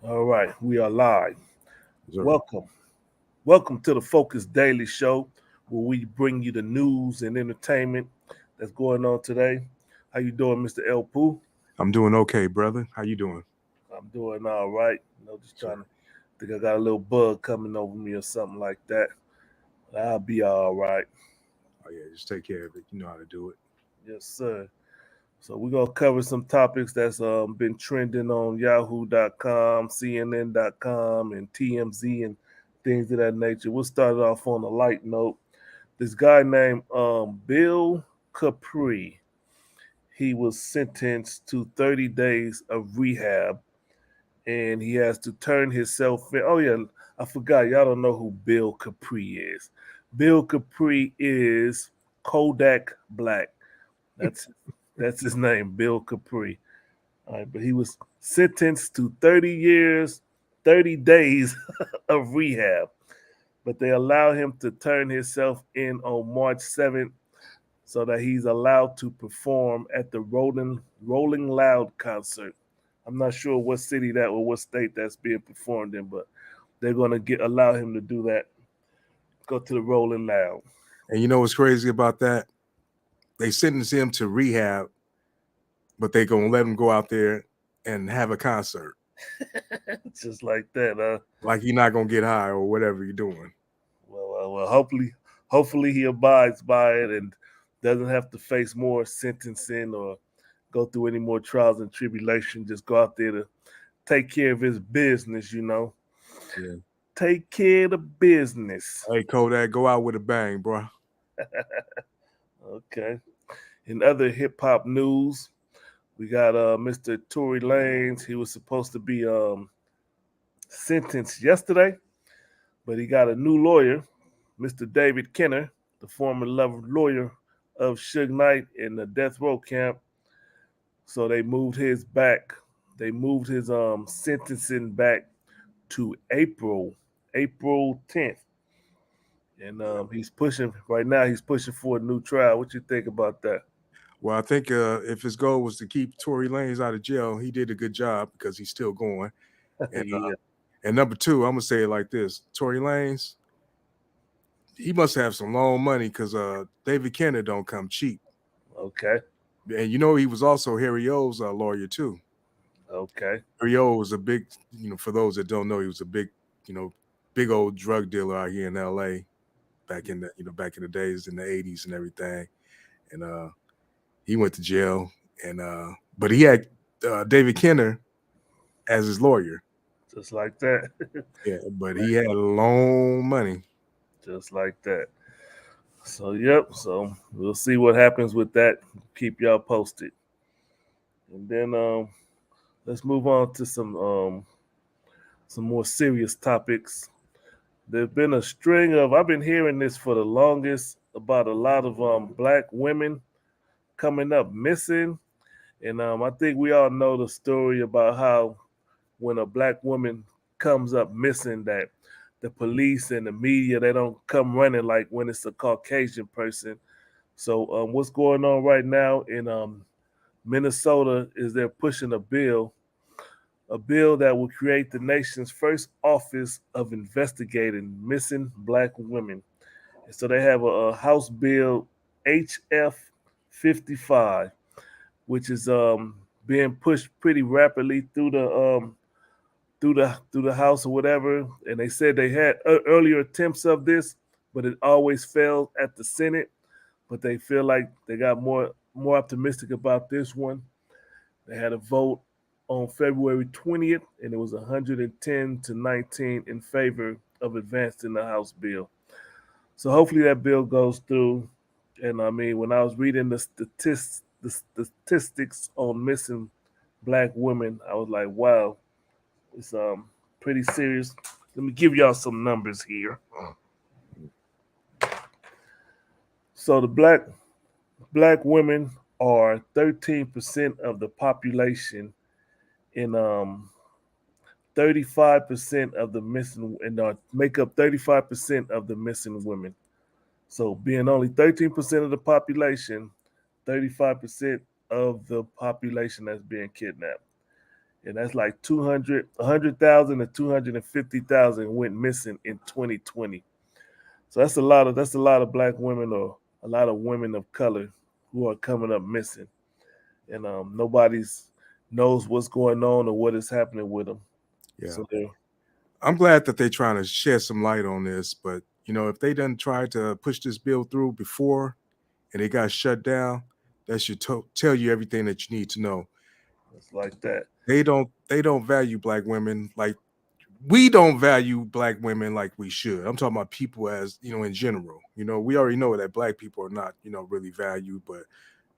All right, we are live. Sure. Welcome. Welcome to the Focus Daily Show, where we bring you the news and entertainment that's going on today. How you doing, Mr. El Poo? I'm doing okay, brother. How you doing? I'm doing all right. Just Sure. trying to think I got a little bug coming over me or something like that. I'll be all right. Oh yeah, just take care of it. You know how to do it. Yes, sir. So we're gonna cover some topics that's been trending on Yahoo.com, CNN.com, and TMZ and things of that nature. We'll start it off on a light note. This guy named Bill Kapri, he was sentenced to 30 days of rehab, and he has to turn himself in. Oh yeah, I forgot. Y'all don't know who Bill Kapri is. Bill Kapri is Kodak Black. That's that's his name, Bill Kapri. All right, but he was sentenced to 30 years, 30 days of rehab. But they allowed him to turn himself in on March 7th so that he's allowed to perform at the Rolling Loud concert. I'm not sure what city that or what state that's being performed in, but they're gonna get allow him to do that. Go to the Rolling Loud. And you know what's crazy about that? They sentenced him to rehab, but they gonna let him go out there and have a concert. Just like that, huh? Like you're not gonna get high or whatever you're doing. Well. Hopefully he abides by it and doesn't have to face more sentencing or go through any more trials and tribulation. Just go out there to take care of his business. Yeah. Take care of the business. Hey Kodak, go out with a bang, bro. Okay. In other hip hop news, we got Mr. Tory Lanez. He was supposed to be sentenced yesterday, but he got a new lawyer, Mr. David Kenner, the former lawyer of Suge Knight in the death row camp. So they moved his back. They moved his sentencing back to April 10th. And he's pushing right now. He's pushing for a new trial. What you think about that? Well, I think if his goal was to keep Tory Lanez out of jail, he did a good job because he's still going. And Yeah. and number two, I'm gonna say it like this: Tory Lanez, he must have some long money because David Kenner don't come cheap. Okay. And you know he was also Harry O's lawyer too. Okay. Harry O was a big, for those that don't know, he was a big, you know, big old drug dealer out here in L.A. back in the days in the '80s and everything. And he went to jail, and but he had David Kenner as his lawyer. Just like that. Yeah, but he had loan money. Just like that. So yep. So we'll see what happens with that. Keep y'all posted. And then let's move on to some more serious topics. There's been a string of I've been hearing this for the longest about a lot of black women coming up missing. And I think we all know the story about how when a black woman comes up missing, that the police and the media they don't come running like when it's a Caucasian person. So what's going on right now in Minnesota is they're pushing a bill that will create the nation's first office of investigating missing black women. And so they have a House Bill HF 55, which is being pushed pretty rapidly through the House or whatever. And they said they had earlier attempts of this, but it always failed at the Senate. But they feel like they got more optimistic about this one. They had a vote on February 20th, and it was 110 to 19 in favor of advancing the House bill. So hopefully that bill goes through. And I mean, when I was reading the statistics on missing black women, I was like, wow, it's pretty serious. Let me give y'all some numbers here. So the black women are 13% of the population in 35% of the missing and make up 35% of the missing women. So being only 13% of the population, 35% of the population that's being kidnapped. and that's like 200, 100,000 to 250,000 went missing in 2020. So that's a lot of black women or a lot of women of color who are coming up missing, and nobody's knows what's going on or what is happening with them. Yeah. So they're I'm glad that they're trying to shed some light on this, but if they done tried to push this bill through before and it got shut down, that should tell you everything that you need to know. it's like that. They don't value black women like we don't value black women like we should. I'm talking about people as in general. We already know that black people are not really valued, but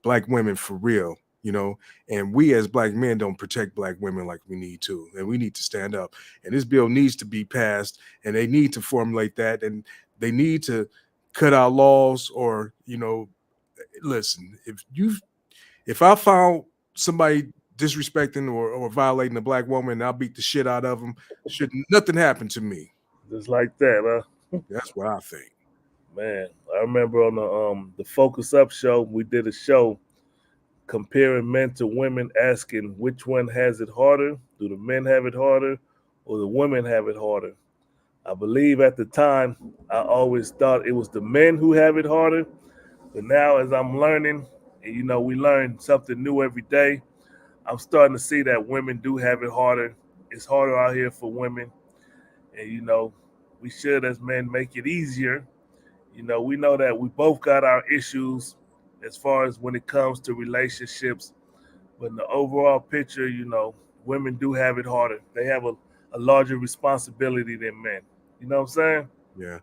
black women for real. And we as black men don't protect black women like we need to, and we need to stand up. And this bill needs to be passed, and they need to formulate that, and they need to cut out laws or listen. If I found somebody disrespecting or violating a black woman, I'll beat the shit out of them. Should nothing happen to me. Just like that, huh? That's what I think. Man, I remember on the Focus Up show, we did a show comparing men to women, asking which one has it harder. Do the men have it harder, or the women have it harder? I believe at the time I always thought it was the men who have it harder, but now as I'm learning, and we learn something new every day. I'm starting to see that women do have it harder. It's harder out here for women, and we should as men make it easier. We know that we both got our issues as far as when it comes to relationships, but in the overall picture, women do have it harder. They have a larger responsibility than men. You know what I'm saying? Yeah.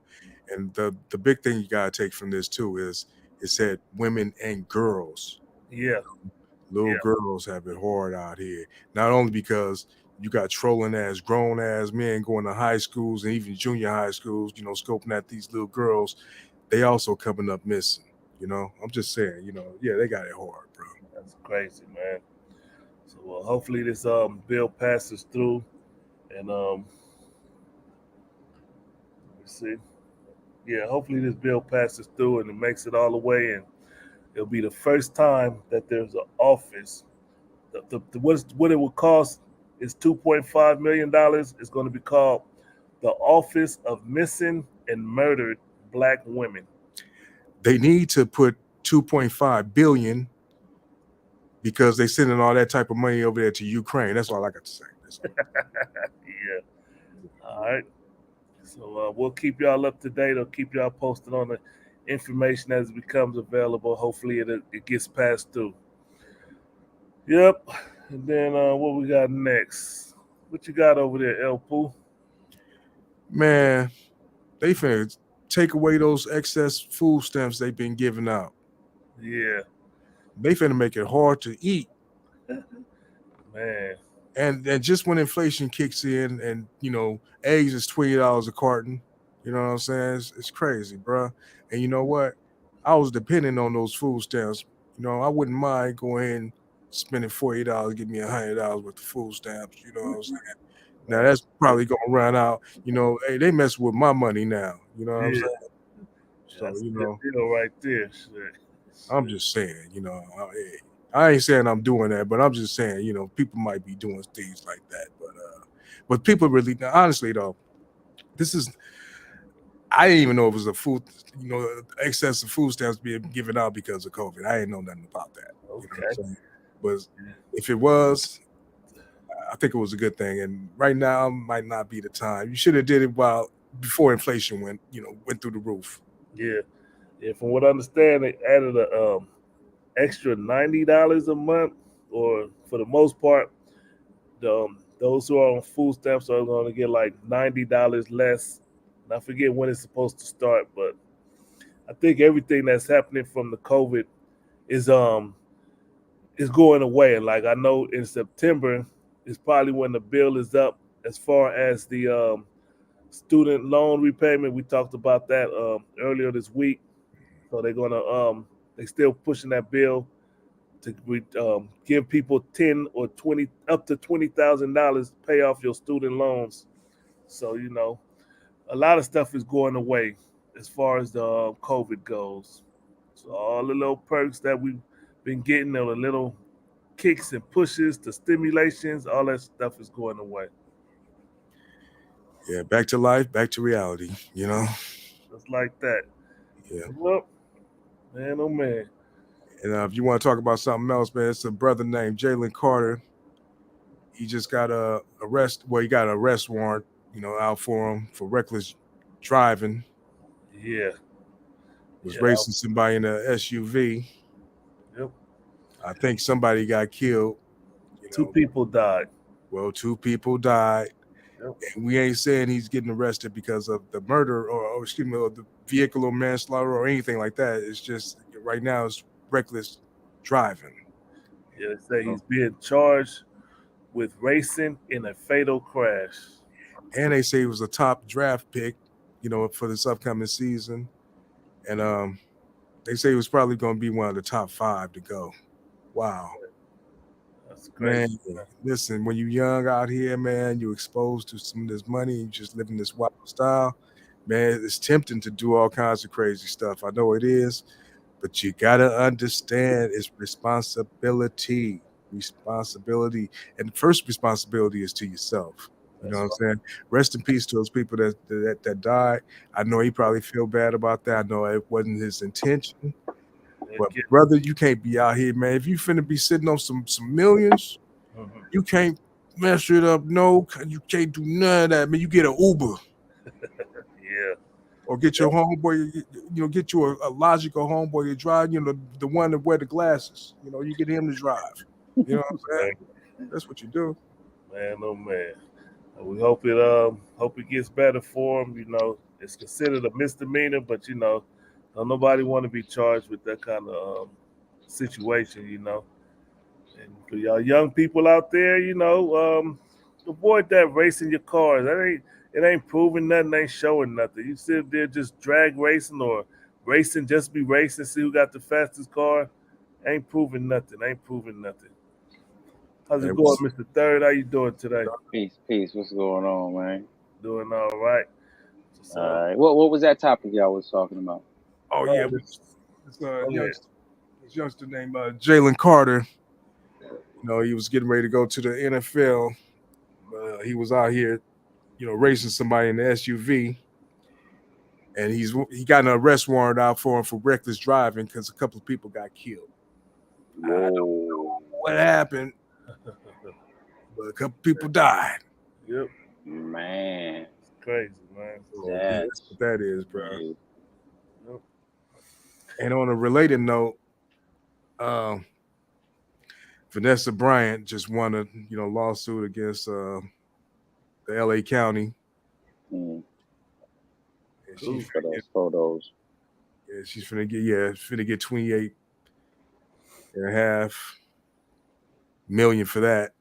And the big thing you gotta take from this too is it said women and girls. Yeah, Little yeah, girls have it hard out here. Not only because you got trolling ass grown ass men going to high schools and even junior high schools, scoping at these little girls, they also coming up missing. I'm just saying, yeah, they got it hard, bro. that's crazy, man. So hopefully this bill passes through, and let me see. Yeah, hopefully this bill passes through and it makes it all the way, and it'll be the first time that there's an office. What it will cost is $2.5 million. It's going to be called the Office of Missing and Murdered Black Women. They need to put 2.5 billion because they sending all that type of money over there to Ukraine. That's all I got to say. That's all. Yeah. All right. So we'll keep y'all up to date. I'll keep y'all posted on the information as it becomes available. Hopefully it gets passed through. Yep. And then what we got next? What you got over there, El Poo? Man, they finna take away those excess food stamps they've been giving out. Yeah. They finna make it hard to eat. Man. And just when inflation kicks in, and eggs is $20 a carton. You know what I'm saying? It's crazy, bro. And you know what? I was depending on those food stamps. I wouldn't mind going ahead and spending $40, give me $100 worth of food stamps. You know what I'm saying? Now Man. that's probably gonna run out. Hey, they mess with my money now. You know what I'm Yeah. saying? So That's a good deal right there. Shit. I'm Shit. just saying, I ain't saying I'm doing that, but I'm just saying, people might be doing things like that. But people really, honestly though, this is I didn't even know it was a food, excess of food stamps being given out because of COVID. I didn't know nothing about that. You know what Okay. I'm saying? But if it was, I think it was a good thing. And right now might not be the time. You should have did it while before inflation went through the roof. Yeah. Yeah. From what I understand, they added a extra $90 a month, or for the most part, those who are on food stamps are going to get like $90 less. And I forget when it's supposed to start, but I think everything that's happening from the COVID is is going away. And like I know in September is probably when the bill is up as far as the student loan repayment. We talked about that earlier this week. So they're gonna they still pushing that bill to give people 10 or 20 up to $20,000 to pay off your student loans. So a lot of stuff is going away as far as the COVID goes. So all the little perks that we've been getting, or the little kicks and pushes, the stimulations, all that stuff is going away. Yeah, back to life, back to reality. You know. Just like that. Yeah. Well, man, oh man. And if you want to talk about something else, man, it's a brother named Jalen Carter. He just got a arrest. Well, he got an arrest warrant, out for him for reckless driving. Yeah, Was yeah. racing somebody in a SUV. Yep. I think somebody got killed. Two people died. Well, two people died. Yep. And we ain't saying he's getting arrested because of the murder or excuse me, or the vehicle or manslaughter or anything like that. It's just right now it's reckless driving. Yeah, they say he's being charged with racing in a fatal crash. And they say he was a top draft pick, for this upcoming season. And they say he was probably going to be one of the top 5 to go. Wow. That's Man, crazy. Man. listen, when you're young out here, man, you're exposed to some of this money, you just living this wild style. Man, it's tempting to do all kinds of crazy stuff. I know it is, but you gotta understand it's responsibility. Responsibility. And the first responsibility is to yourself. You know what I'm saying? Rest in peace to those people that died. I know he probably feel bad about that. I know it wasn't his intention. But brother, you can't be out here, man. If you finna be sitting on some millions, you can't mess it up. No, you can't do none of that, man. You get an Uber. Yeah. Or get your homeboy, get you a logical homeboy to drive, the one that wear the glasses. You get him to drive. You know what I'm saying? That's what you do. Man, oh man. We hope it gets better for him. It's considered a misdemeanor, but don't nobody want to be charged with that kind of situation. And for y'all young people out there, avoid that racing your cars. It ain't proving nothing, ain't showing nothing. You sit there just drag racing or racing, just be racing, see who got the fastest car. Ain't proving nothing. Ain't proving nothing. How's it going, Mr. Third? How you doing today? Peace. What's going on, man? Doing all right. All right. What was that topic y'all was talking about? Oh yeah, this, it's a youngster named Jalen Carter. He was getting ready to go to the NFL. He was out here, racing somebody in the SUV, and he got an arrest warrant out for him for reckless driving because a couple of people got killed. Whoa. I don't know what happened, but a couple people died. Yep. Man. It's crazy, man. That's what that is, bro. Yep. And on a related note, Vanessa Bryant just won a lawsuit against the LA County. Mm. And she's for those photos. Yeah, she's finna get 28.5 million for that.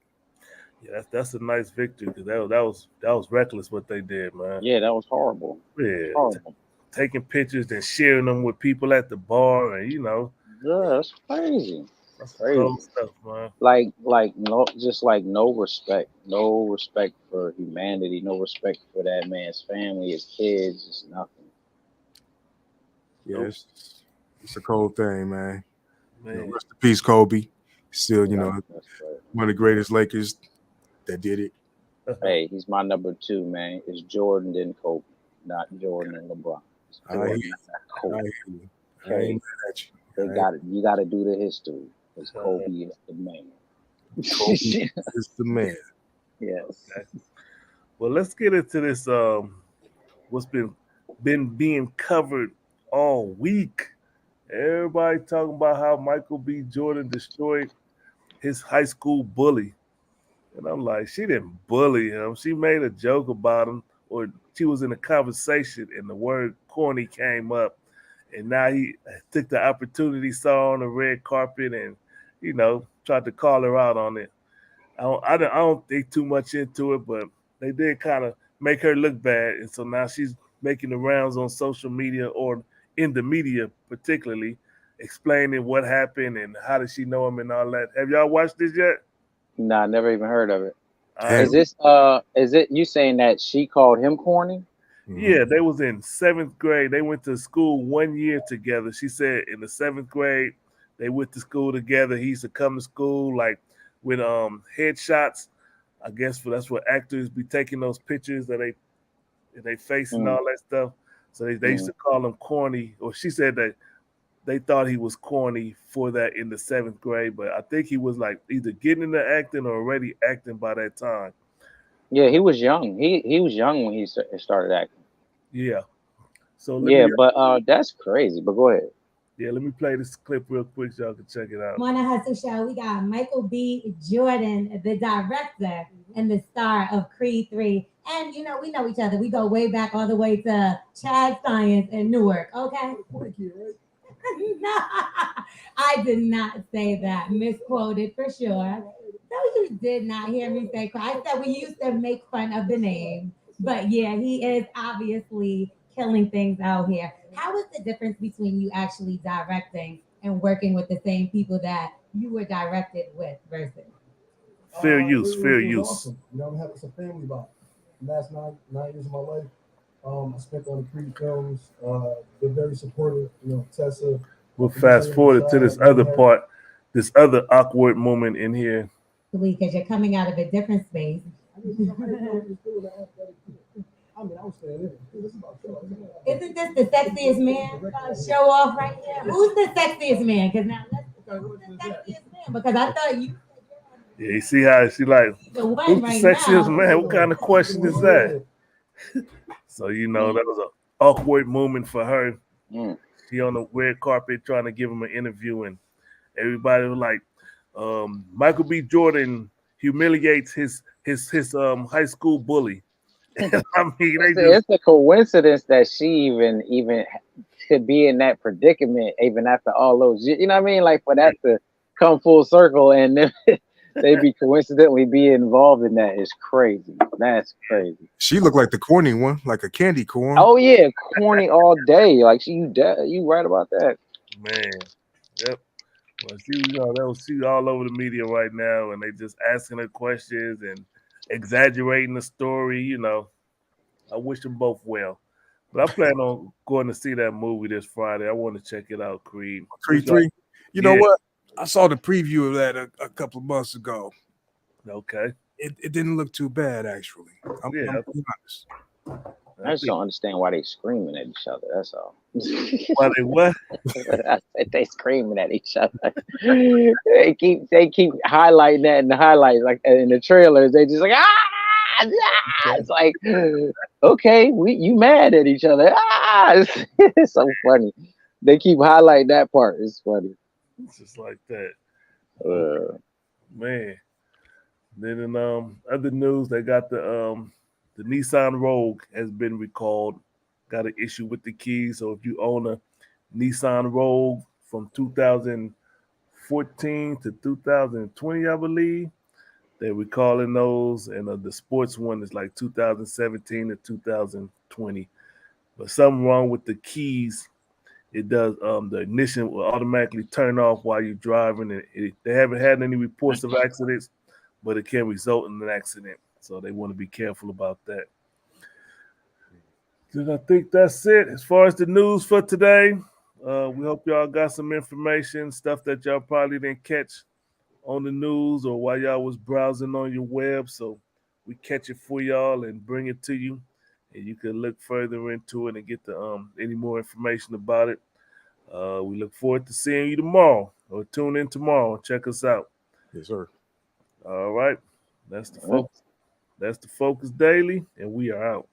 Yeah, that's a nice victory because that was reckless what they did, man. Yeah, that was horrible. Yeah, horrible. Taking pictures and sharing them with people at the bar, and Yeah, that's crazy. That's crazy cold stuff, man. No respect, no respect for humanity, no respect for that man's family, his kids, just nothing. Yeah, it's a cold thing, man. Rest in peace, Kobe. Still, one of the greatest Lakers that did it. Hey, he's my number 2, man. It's Jordan then Kobe, not Jordan and LeBron. It's Jordan, not Kobe. Okay. You got to do the history because Kobe is the man. Kobe is the man. Yes. Okay. Well, let's get into this. What's been being covered all week? Everybody talking about how Michael B. Jordan destroyed his high school bully. And I'm like, she didn't bully him. She made a joke about him, or she was in a conversation and the word corny came up. And now he took the opportunity, saw on the red carpet, and tried to call her out on it. I don't think too much into it, but they did kind of make her look bad, and so now she's making the rounds on social media or in the media, particularly explaining what happened and how did she know him and all that. Have y'all watched this yet? Nah, never even heard of it. Hey. Is it you saying that she called him corny? Yeah, they was in 7th grade. They went to school 1 year together. She said in the 7th grade, they went to school together. He used to come to school like with headshots. I guess that's what actors be taking those pictures that they face and Mm, all that stuff. So they used mm. to call him corny, or she said that they thought he was corny for that in the 7th grade, but I think he was like either getting into acting or already acting by that time. Yeah, he was young. He was young when he started acting. Yeah. So let Yeah, me but that's crazy. But go ahead. let me play this clip real quick so y'all can check it out. On a Hustle Show, we got Michael B. Jordan, the director and the star of Creed 3. And we know each other. We go way back all the way to Chad Science in Newark, okay? No, I did not say that. Misquoted for sure. No, you did not hear me say I said we used to make fun of the name. But yeah, he is obviously killing things out here. How is the difference between you actually directing and working with the same people that you were directed with versus? Fair use, fair It was use. awesome. I'm having some family bond. The last nine years of my life, I spent on the Creed films. They're very supportive. Tessa. We'll fast forward to this other part, this other awkward moment in here. Because you're coming out of a different space. Isn't this the sexiest man? Show off right here. Who's the sexiest man? Because now who's the sexiest man? Because I thought you Yeah, you see how she like, the one who's the right sexiest now. man? What kind of question is that? So that was an awkward moment for her. Mm. She on the red carpet trying to give him an interview, and everybody was like, Michael B. Jordan humiliates his high school bully. I mean, they just It's a coincidence that she even could be in that predicament even after all those you know what I mean, like for that to come full circle and then they be coincidentally be involved in that is crazy. That's crazy. She looked like the corny one, like a candy corn. Oh yeah, corny all day. Like you right about that. man, yep. Well, she's all over the media right now, and they just asking her questions and exaggerating the story. I wish them both well. But I plan on going to see that movie this Friday. I want to check it out, Creed. Creed 3. You know Yeah. what? I saw the preview of that a couple of months ago. Okay. It didn't look too bad, actually. I'm Yeah. being honest. I just don't understand why they screaming at each other. That's all. Why they what? I said they screaming at each other. they keep highlighting that in the highlights, like in the trailers. They just like It's like okay, you mad at each other. It's so funny. They keep highlighting that part. It's funny. It's just like that. Uh, Man. Then in other news, they got the Nissan Rogue has been recalled. Got an issue with the keys. So if you own a Nissan Rogue from 2014 to 2020, I believe, they're recalling those, and the sports one is like 2017 to 2020. But something wrong with the keys. It does the ignition will automatically turn off while you're driving, and they haven't had any reports of accidents, but it can result in an accident. So they want to be careful about that. And I think that's it as far as the news for today. We hope y'all got some information, stuff that y'all probably didn't catch on the news or while y'all was browsing on your web. So we catch it for y'all and bring it to you, and you can look further into it and get any more information about it. We look forward to seeing you tomorrow, or tune in tomorrow and check us out. Yes, sir. All right, that's the focus. That's the Focus Daily, and we are out.